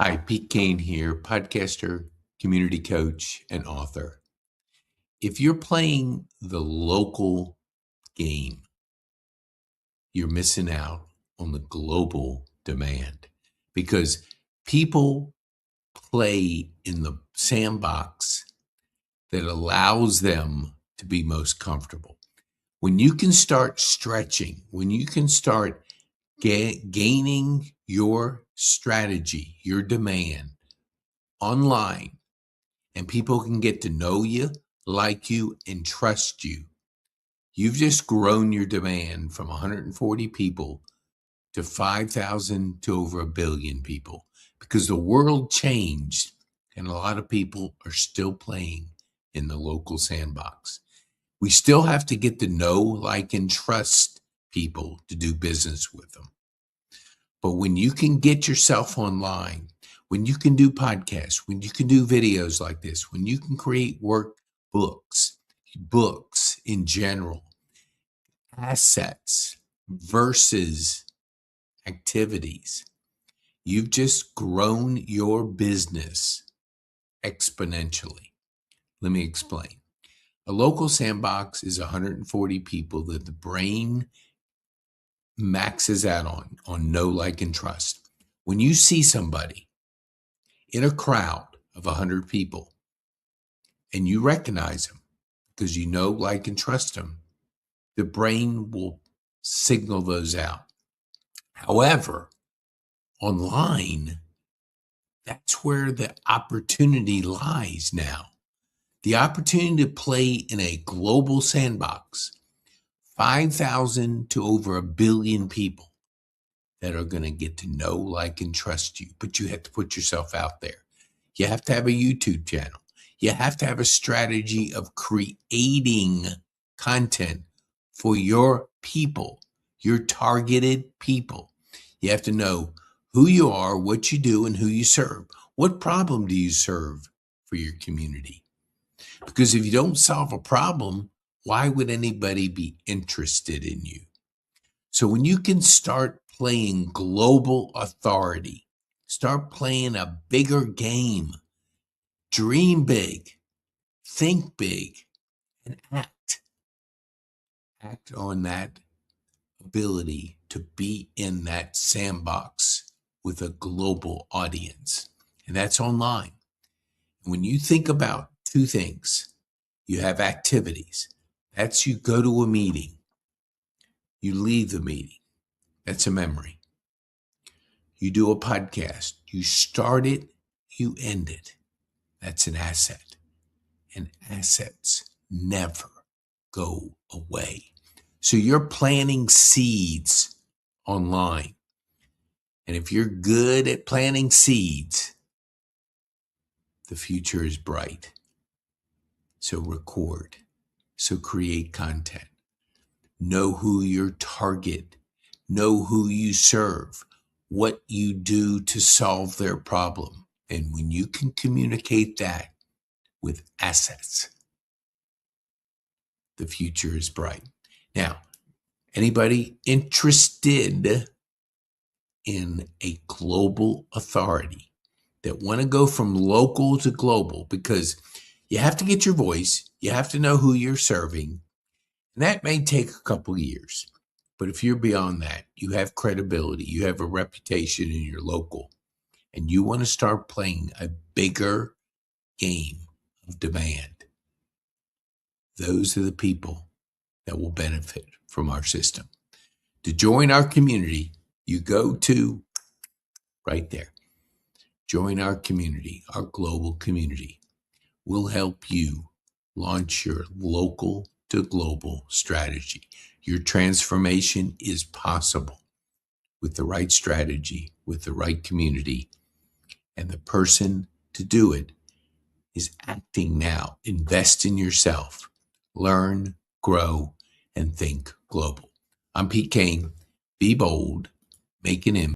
Hi, Pete Kane here, podcaster, community coach, and author. If you're playing the local game, you're missing out on the global demand because people play in the sandbox that allows them to be most comfortable. When you can start stretching, when you can start gaining your strategy, your demand online, and people can get to know you, like you, and trust you, you've just grown your demand from 140 people to 5,000 to over 1 billion people because the world changed and a lot of people are still playing in the local sandbox. We still have to get to know, like, and trust people to do business with them. But when you can get yourself online, when you can do podcasts, when you can do videos like this, when you can create workbooks, books in general, assets versus activities, you've just grown your business exponentially. Let me explain. A local sandbox is 140 people that the brain maxes out on know, like, and trust. When you see somebody in a crowd of 100 people and you recognize them because you know, like, and trust them, the brain will signal those out. However, online, that's where the opportunity lies now. The opportunity to play in a global sandbox, 5,000 to over 1 billion people that are going to get to know, like, and trust you. But you have to put yourself out there. You have to have a YouTube channel. You have to have a strategy of creating content for your people, your targeted people. You have to know who you are, what you do, and who you serve. What problem do you serve for your community? Because if you don't solve a problem, why would anybody be interested in you? So when you can start playing global authority, start playing a bigger game, dream big, think big, and act. Act on that ability to be in that sandbox with a global audience. And that's online. When you think about two things, you have activities. That's you go to a meeting, you leave the meeting. That's a memory. You do a podcast, you start it, you end it. That's an asset. And assets never go away. So you're planting seeds online. And if you're good at planting seeds, the future is bright. So record. So create content. Know who your target, know who you serve, what you do to solve their problem. And when you can communicate that with assets, the future is bright. Now, anybody interested in a global authority that want to go from local to global, because you have to get your voice, you have to know who you're serving, and that may take a couple of years. But if you're beyond that, you have credibility, you have a reputation in your local, and you want to start playing a bigger game of demand, those are the people that will benefit from our system. To join our community, you go to right there. Join our community, our global community. We'll help you launch your local to global strategy. Your transformation is possible with the right strategy, with the right community, and the person to do it is acting now. Invest in yourself. Learn, grow, and think global. I'm Pete Kane. Be bold, make an impact.